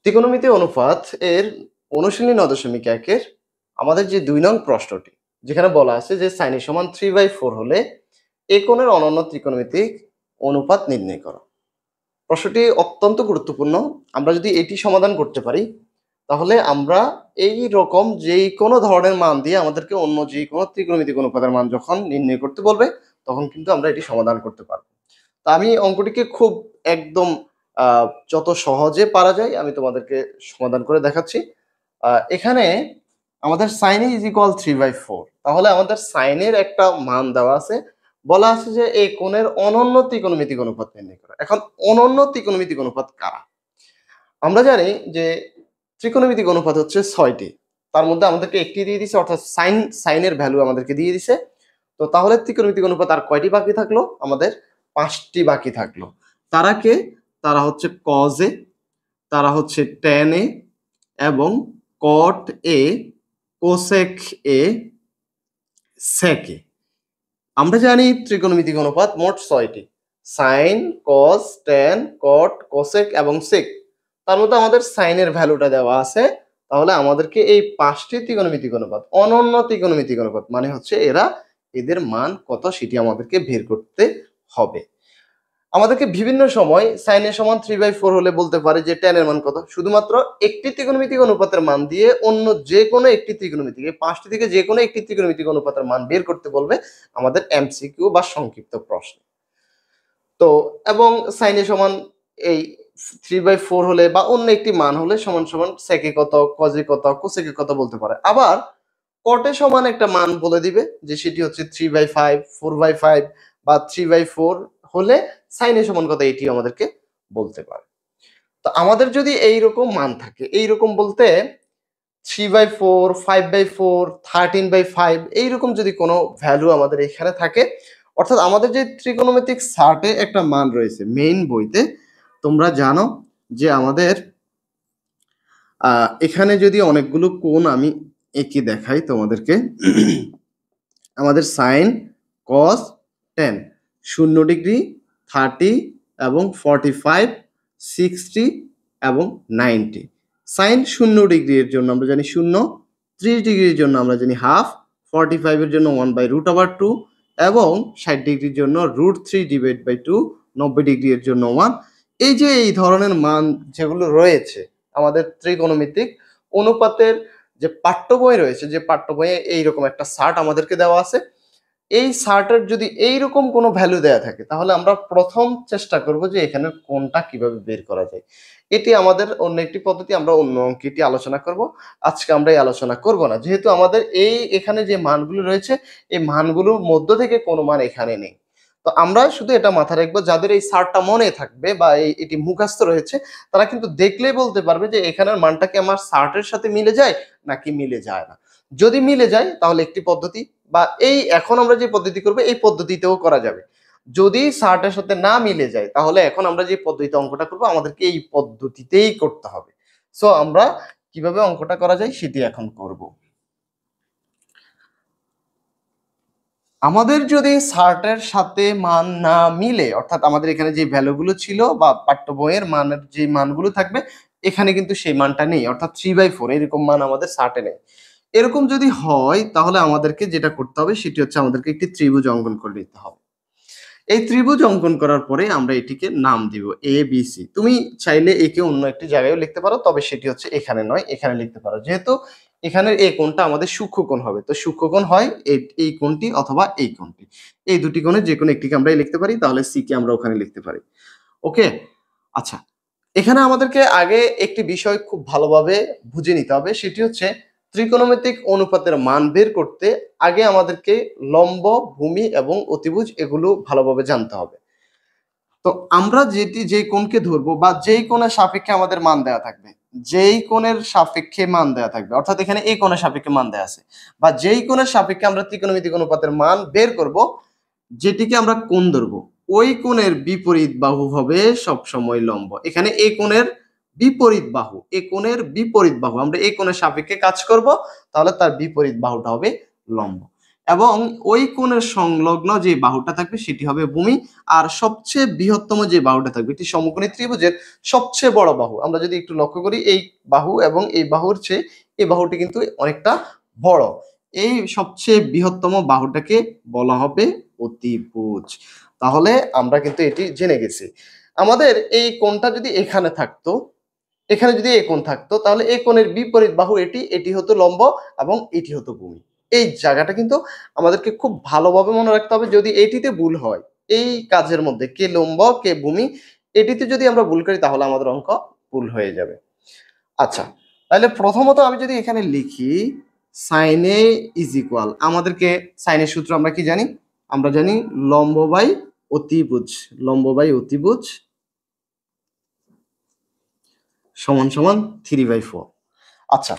ত্রিকোণমিতি অনুপাত এর অনুশীলনী ৯.১-এর আমাদের যে ২ নং প্রশ্নটি, যেখানে বলা আছে যে sin a সমান 3/4 হলে এ কোণের অনন্য ত্রিকোণমিতিক অনুপাত নির্ণয় করো। প্রশ্নটি অত্যন্ত গুরুত্বপূর্ণ। আমরা যদি এটি সমাধান করতে পারি, তাহলে আমরা এই রকম যেই কোনো ধরনের মান দিয়ে আমাদেরকে অন্য যে কোনো ত্রিকোণমিতিক অনুপাতের মান যখন নির্ণয় করতে বলবে, তখন কিন্তু আমরা এটি সমাধান করতে পারব। তো আমি অঙ্কটিকে খুব একদম যত সহজে পারা যায় আমি তোমাদেরকে সমাধান করে দেখাচ্ছি। এখানে আমাদের sin a = 3/4, তাহলে আমাদের sin এর একটা মান দেওয়া আছে, বলা আছে যে এই কোণের অনন্য ত্রিকোণমিতিক অনুপাত নির্ণয় করা। এখন অনন্য ত্রিকোণমিতিক অনুপাত কারা? আমরা জানি যে ত্রিকোণমিতিক অনুপাত হচ্ছে ৬টি, তার মধ্যে আমাদেরকে একটি দিয়ে দিছে, অর্থাৎ সাইনের ভ্যালু আমাদেরকে দিয়ে দিছে। তো তাহলে ত্রিকোণমিতিক অনুপাত আর কয়টি বাকি থাকলো? আমাদের 5টি বাকি থাকলো। তারা কে? তারা হচ্ছে cos a, তারা হচ্ছে tan a এবং cot a, cosec a, sec a। আমরা জানি ত্রিকোণমিতিক অনুপাত মোট 6টি, সাইন, কস, ট্যান, কট, কোসেক এবং সেক। তার মধ্যে আমাদের সাইনের ভ্যালুটা দেওয়া আছে, তাহলে আমাদেরকে এই 5টি ত্রিকোণমিতিক অনুপাত, অনন্য ত্রিকোণমিতিক অনুপাত মানে হচ্ছে এদের মান কত সেটি আমাদেরকে বের করতে হবে। আমাদেরকে বিভিন্ন সময় sin এর সমান 3/4 হলে বলতে পারে যে tan এর মান কত। শুধুমাত্র একটি ত্রিকোণমিতিক অনুপাতের মান দিয়ে অন্য যে কোনো একটি ত্রিকোণমিতিক, এই 5টি থেকে যে কোনো একটি ত্রিকোণমিতিক অনুপাতের মান বের করতে বলবে আমাদের এমসিকিউ বা সংক্ষিপ্ত প্রশ্ন। তো এবং sin এর সমান এই 3/4 হলে বা অন্য একটি মান হলে সমান সমান sec এ কত, cos এ কত, cosec এ কত বলতে পারে। আবার cot এ সমান একটা মান বলে দিবে যে সেটি হচ্ছে 3/5, 4/5 বা 3/4 হলে sin এর সমান কত এটিও আমাদেরকে বলতে পারে। তো আমাদের যদি এইরকম মান থাকে, এইরকম বলতে 3/4, 5/4, 13/5 এইরকম যদি কোনো ভ্যালু আমাদের এখানে থাকে, অর্থাৎ আমাদের যে ত্রিকোণমিতিক চার্টে একটা মান রয়েছে মেইন বইতে, তোমরা জানো যে আমাদের এখানে যদি অনেকগুলো কোণ আমি এঁকে দেখাই তোমাদেরকে, আমাদের সাইন, কস, টেন, 0 ডিগ্রি, 30 এবং 45, 60 এবং 90। সাইন 0 ডিগ্রি এর জন্য আমরা জানি 0, 30 ডিগ্রির জন্য আমরা জানি হাফ, 45 এর জন্য 1/√2 এবং 60 ডিগ্রির জন্য √3/2, 90 ডিগ্রি এর জন্য 1। এই যে এই ধরনের মান যেগুলো রয়েছে আমাদের ত্রিকোণমিতিক অনুপাতের যে পাঠ্য বই রয়েছে, যে পাঠ্য বইয়ে এইরকম একটা চার্ট আমাদেরকে দেওয়া আছে, এই চার্টের যদি এইরকম কোনো ভ্যালু দেয়া থাকে, তাহলে আমরা প্রথম চেষ্টা করব যে এখানের কোনটা কিভাবে বের করা যায়। এটি আমাদের অন্য একটি পদ্ধতি, আমরা অন্য অঙ্কে এটি আলোচনা করব। আজকে আমরা এই আলোচনা করব না, যেহেতু আমাদের এখানে যে মানগুলো রয়েছে, এই মানগুলোর মধ্য থেকে কোনো মান এখানে নেই। তো আমরা শুধু এটা মাথায় রাখবো, যাদের এই চার্টটা মনে থাকবে বা এটি মুখস্থ রয়েছে, তারা কিন্তু দেখলেই বলতে পারবে যে এখানের মানটা কি আমার চার্টের সাথে মিলে যায় নাকি মিলে যায় না। যদি মিলে যায় তাহলে একটি পদ্ধতি, বা এই এখন আমরা যে পদ্ধতি করব এই পদ্ধতিতেও করা যাবে। যদি চার্টের সাথে না মিলে যায়, তাহলে এখন আমরা যে পদ্ধতিতে অঙ্কটা করব আমাদেরকে এই পদ্ধতিতেই করতে হবে। সো আমরা কিভাবে অঙ্কটা করা যায় সেটি এখন করব। আমাদের যদি চার্টের সাথে মান না মিলে, অর্থাৎ আমাদের এখানে যে ভ্যালুগুলো ছিল বা পাঠ্য বইয়ের মানের যে মানগুলো থাকবে, এখানে কিন্তু সেই মানটা নেই, অর্থাৎ 3/4 এরকম মান আমাদের চার্টে নেই। এরকম যদি হয়, তাহলে আমাদেরকে যেটা করতে হবে সেটি হচ্ছে আমাদেরকে একটি ত্রিভুজ অঙ্কন করে নিতে হবে। এই ত্রিভুজ অঙ্কন করার পরে আমরা এটিকে নাম দিব ABC। তুমি চাইলে একে অন্য একটি জায়গায়ও লিখতে পারো, তবে সেটি হচ্ছে এখানে নয়, এখানে লিখতে পারো, যেহেতু এখানের এই কোণটা আমাদের সূক্ষ্মকোণ হবে। তো সূক্ষ্মকোণ হয় এই কোণটি অথবা এই কোণটি, এই দুটি কোণের যে কোনো একটিকে আমরা লিখতে পারি, তাহলে সি কে আমরা ওখানে লিখতে পারি। ওকে, আচ্ছা, এখানে আমাদেরকে আগে একটি বিষয় খুব ভালোভাবে বুঝে নিতে হবে, সেটি হচ্ছে ত্রিকোণমিতিক অনুপাতের মান বের করতে আগে আমাদেরকে লম্ব, ভূমি এবং অতিভুজ এগুলো ভালোভাবে জানতে হবে। তো আমরা যে কোণকে ধরবো বা যেই কোণের সাপেক্ষে আমাদের মান দেওয়া থাকবে, যেই কোণের সাপেক্ষে মান দেওয়া থাকবে, অর্থাৎ এখানে এই কোণের সাপেক্ষে মান দেওয়া আছে, বা যেই কোণের সাপেক্ষে আমরা ত্রিকোণমিতিক অনুপাতের মান বের করব, যেটিকে আমরা কোণ ধরবো, ওই কোণের বিপরীত বাহু হবে সবসময় লম্ব। এখানে এই কোণের বিপরীত বাহু, এই কোণের বিপরীত বাহু, আমরা এই কোণের সাপেক্ষে কাজ করব, তাহলে তার বিপরীত বাহুটা হবে লম্ব। এবং ওই কোণের সংলগ্ন যে বাহুটা থাকবে সেটি হবে ভূমি। আর সবচেয়ে বৃহত্তম যে বাহুটা থাকবে এটি সমকোণী ত্রিভুজের সবচেয়ে বড় বাহু। আমরা যদি একটু লক্ষ্য করি এই বাহু এবং এই বাহুর চেয়ে এই বাহুটি কিন্তু অনেকটা বড়। এই সবচেয়ে বৃহত্তম বাহুটাকে বলা হবে অতিভুজ। তাহলে আমরা কিন্তু এটি জেনে গেছি। আমাদের এই কোণটা যদি এখানে থাকতো, এখানে যদি এই কোণ থাকতো, তাহলে এই কোণের বিপরীত বাহু এটি, এটি হতো লম্ব এবং এটি হতো ভূমি। এই জায়গাটা কিন্তু আমাদেরকে খুব ভালোভাবে মনে রাখতে হবে। যদি এটিতে ভুল হয়, এই কাজের মধ্যে কে লম্ব কে ভূমি, এটিতে যদি আমরা ভুল করি তাহলে আমাদের অঙ্ক ভুল হয়ে যাবে। আচ্ছা, তাহলে প্রথমত আমি যদি এখানে লিখি সাইন এ ইজ ইকুয়াল, আমাদেরকে সাইনের সূত্র আমরা কি জানি? আমরা জানি লম্ব বাই অতিভুজ, লম্ব বাই অতিভুজ সমান সমান 3/4। আচ্ছা,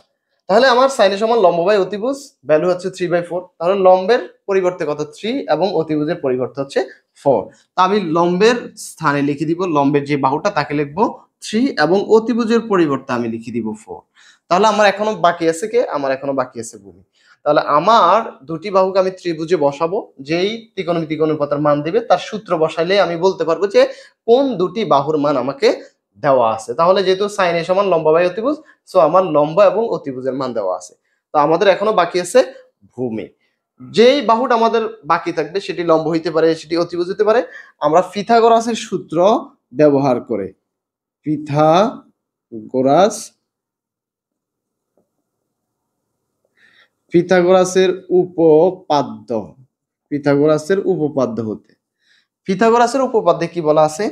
তাহলে আমার সাইনের সমান লম্ব বাই অতিভুজ ভ্যালু হচ্ছে 3/4। তাহলে লম্বের পরিবর্তে কত 3 এবং অতিভুজের পরিবর্তে হচ্ছে 4। তা আমি লম্বের স্থানে লিখে দিব, লম্বের যে বাহুটা তাকে লিখবো 3 এবং অতিভুজের পরিবর্তে আমি লিখে দিব 4। তাহলে আমার এখনো বাকি আছে কে? আমার এখনো বাকি আছে ভূমি। তাহলে আমার দুটি বাহুকে আমি ত্রিভুজে বসাবো, যেই ত্রিকোণমিতিক অনুপাতের মান দিবে তার সূত্র বসাইলে আমি বলতে পারবো যে কোন দুটি বাহুর মান আমাকে দেওয়া আছে। তাহলে যেহেতু সাইন এ সমান লম্ব বাই অতিভুজ, সো আমার লম্ব এবং অতিভুজের মান দেওয়া আছে। তো আমাদের এখনো বাকি আছে ভূমি। যেই বাহুটা আমাদের বাকি থাকবে সেটি লম্ব হইতে পারে, সেটি অতিভুজ হতে পারে। আমরা পিথাগোরাসের সূত্র ব্যবহার করে, পিথাগোরাস পিথাগোরাসের উপপাদ্য, পিথাগোরাসের উপপাদ্য হতে, পিথাগোরাসের উপপাদ্যে কি বলা আছে?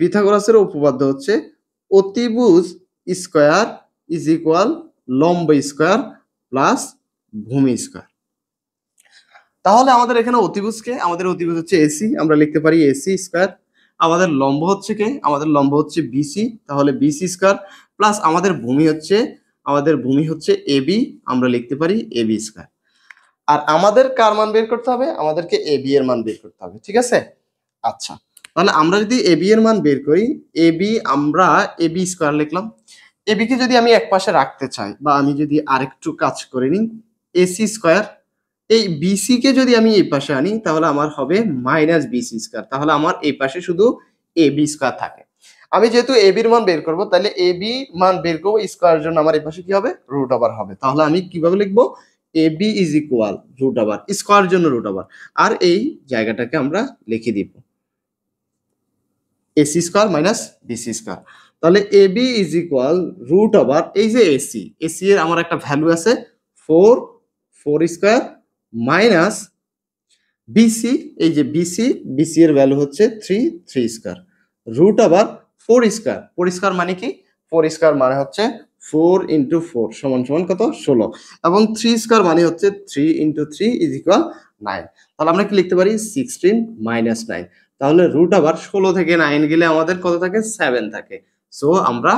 পিথাগোরাসের উপপাদ্য হচ্ছে অতিভুজ স্কয়ার ইজ ইকুয়াল লম্ব স্কয়ার প্লাস ভূমি স্কয়ার। তাহলে আমাদের এখানে অতিভুজকে, আমাদের অতিভুজ হচ্ছে এসি, আমরা লিখতে পারি এসি স্কয়ার। আমাদের লম্ব হচ্ছে কে? আমাদের লম্ব হচ্ছে বিসি, তাহলে বিসি স্কয়ার প্লাস আমাদের ভূমি হচ্ছে, আমাদের ভূমি হচ্ছে এবি, আমরা লিখতে পারি এবি স্কয়ার। আর আমাদের কার মান বের করতে হবে? আমাদেরকে এবি এর মান বের করতে হবে, ঠিক আছে? আচ্ছা, তাহলে আমরা যদি এবি এর মান বের করি, এবি আমরা এবি স্কয়ার লিখলাম। এবি কে যদি আমি এক পাশে রাখতে চাই বা আমি যদি আরেকটু কাজ করে নিই, এসি স্কয়ার, এই বিসি কে যদি আমি এই পাশে আনি তাহলে আমার হবে মাইনাস বিসি স্কয়ার। তাহলে আমার এই পাশে শুধু এবি স্কয়ার থাকে। আমি যেহেতু এবির মান বের করব, তাহলে এবি মান বের করবো স্কয়ারের জন্য আমার এই পাশে কি হবে? রুট ওভার হবে। তাহলে আমি কিভাবে লিখবো? AB is equal root over, square জন্য রুট ওভার, আর এই জায়গাটাকে আমরা লিখে দিব AC square minus BC square. তাহলে AB is equal root over, এই যে এসি, এসি এর আমার একটা ভ্যালু আছে 4, 4 স্কয়ার মাইনাস বিসি, এই যে বিসি, বিসি এর ভ্যালু হচ্ছে 3, 3 square root over 4 square. 4 square মানে কি? 4 স্কয়ার মানে হচ্ছে 4 ইন্টু 4 সমান সমান কত? 16, এবং 3 স্কয়ার মানে হচ্ছে 3 ইন্টু 3 ইজ ইকুয়াল 9। তাহলে আমরা কি লিখতে পারি? 16 মাইনাস 9। তাহলে রুট ওভার 16 থেকে 9 গেলে আমাদের কত থাকে? 7 থাকে। সো আমরা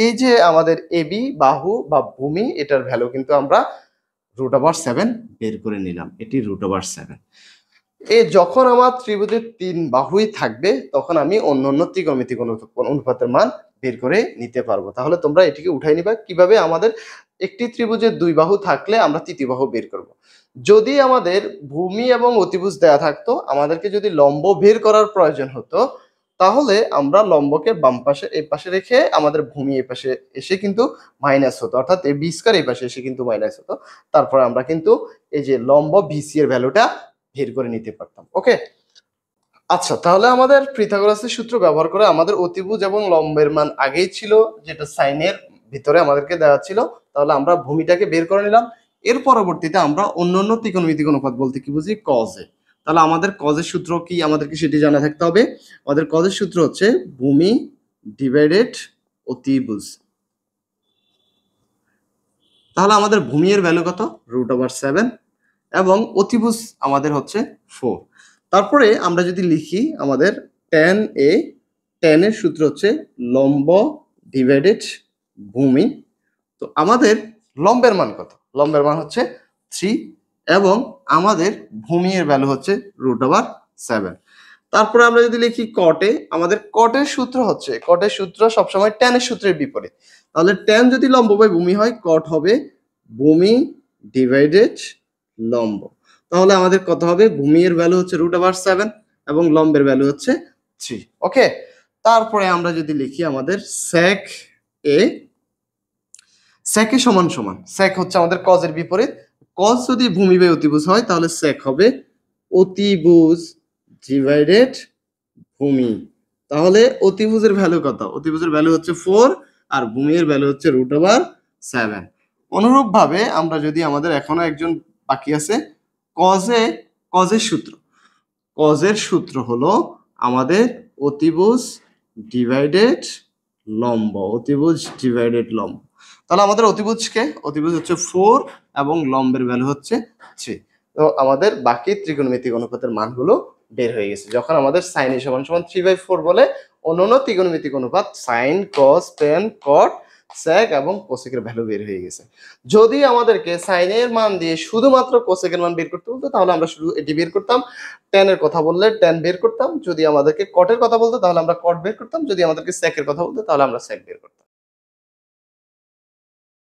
এই যে আমাদের এবি বাহু বা ভূমি, এটার ভ্যালু কিন্তু আমরা রুট ওভার 7 বের করে নিলাম, এটি রুট ওভার 7। যখন আমার ত্রিভুজের 3 বাহুই থাকবে তখন আমি অন্য ত্রিকোণমিতিক অনুপাতের মান বের করে নিতে পারবো। তাহলে তোমরা এটিকে উঠাই নিবা কিভাবে? আমাদের একটি ত্রিভুজের 2 বাহু থাকলে আমরা তৃতীয় বাহু বের করব। যদি আমাদের ভূমি এবং অতিভুজ দেয়া থাকতো, আমাদেরকে যদি লম্ব বের করার প্রয়োজন হতো, তাহলে আমরা লম্বকে বাম পাশে এই পাশে রেখে আমাদের ভূমি এই পাশে এসে কিন্তু মাইনাস হতো, অর্থাৎ এই বি স্কয়ার এই পাশে এসে কিন্তু মাইনাস হতো। তারপরে আমরা কিন্তু এই যে লম্ব বিসি এর ভ্যালুটা বের করে নিতে পারতাম। ওকে, আচ্ছা, তাহলে আমাদের পিথাগোরাসের সূত্র ব্যবহার করে আমাদের অতিভুজ এবং লম্বের মান আগেই ছিল, যেটা সাইনের ভিতরে আমাদেরকে দেওয়া ছিল। তাহলে আমরা ভূমিটাকে বের করে নিলাম। এর পরবর্তীতে আমরা অন্যান্য ত্রিকোণমিতিক অনুপাত বলতে কি বুঝি? কজে। তাহলে আমাদের কজের সূত্র কি? আমাদেরকে সেটি জানা থাকতে হবে। আমাদের কজের সূত্র হচ্ছে ভূমি ডিভাইডেড অতিভুজ। তাহলে আমাদের ভূমি এর ভ্যালু কত? রুট ওভার 7, এবং অতিভুজ আমাদের হচ্ছে 4। তারপরে আমরা যদি লিখি আমাদের tan এ, tan এর সূত্র হচ্ছে লম্ব ডিভাইডেড ভূমি। তো আমাদের লম্বের মান কত? লম্বের মান হচ্ছে 3, এবং আমাদের ভূমি এর ভ্যালু হচ্ছে রুট ওভার 7। তারপরে আমরা যদি লিখি কটে, আমাদের কটের সূত্র হচ্ছে, কটের সূত্র সবসময় tan এর সূত্রের বিপরীত। তাহলে tan যদি লম্ব বাই ভূমি হয়, কট হবে ভূমি ডিভাইডেড লম্ব। তাহলে আমাদের কত হবে, ভূমির ভ্যালু হচ্ছে √7 এবং লম্বের ভ্যালু হচ্ছে 3। ওকে, তারপরে আমরা যদি লিখি আমাদের sec এ, sec এ সমান সমান, sec হচ্ছে আমাদের cos-এর বিপরীত, cos যদি ভূমি বাই অতিভুজ হয় তাহলে sec হবে অতিভুজ ডিভাইডেড ভূমি। তাহলে অতিভুজের ভ্যালু কত, অতিভুজের ভ্যালু হচ্ছে 4 আর ভূমির ভ্যালু হচ্ছে √7। অনুরূপ ভাবে আমরা যদি আমাদের এখনো একজন বাকি আছে cos-এর সূত্র, cos-এর সূত্র হলো আমাদের অতিভুজ ডিভাইডেড লম্ব, অতিভুজ ডিভাইডেড লম্ব। তাহলে আমাদের অতিভুজকে, অতিভুজ হচ্ছে 4 এবং লম্বের ভ্যালু হচ্ছে 3। তো আমাদের বাকি ত্রিকোণমিতিক অনুপাতের মানগুলো বের হয়ে গেছে। যখন আমাদের sin a সমান সমান 3/4 বলে, অন্যান্য ত্রিকোণমিতিক অনুপাত sin, cos, tan, cot, sec এবং cosec এর ভ্যালু বের হয়ে গেছে। যদি আমাদেরকে sin এর মান দিয়ে শুধুমাত্র cosec এর মান বের করতে বলতো তাহলে আমরা শুধু এটি বের করতাম, tan এর কথা বললে tan বের করতাম, যদি আমাদেরকে cot এর কথা বলতো তাহলে আমরা cot বের করতাম, যদি আমাদেরকে sec এর কথা বলতো তাহলে আমরা sec বের করতাম।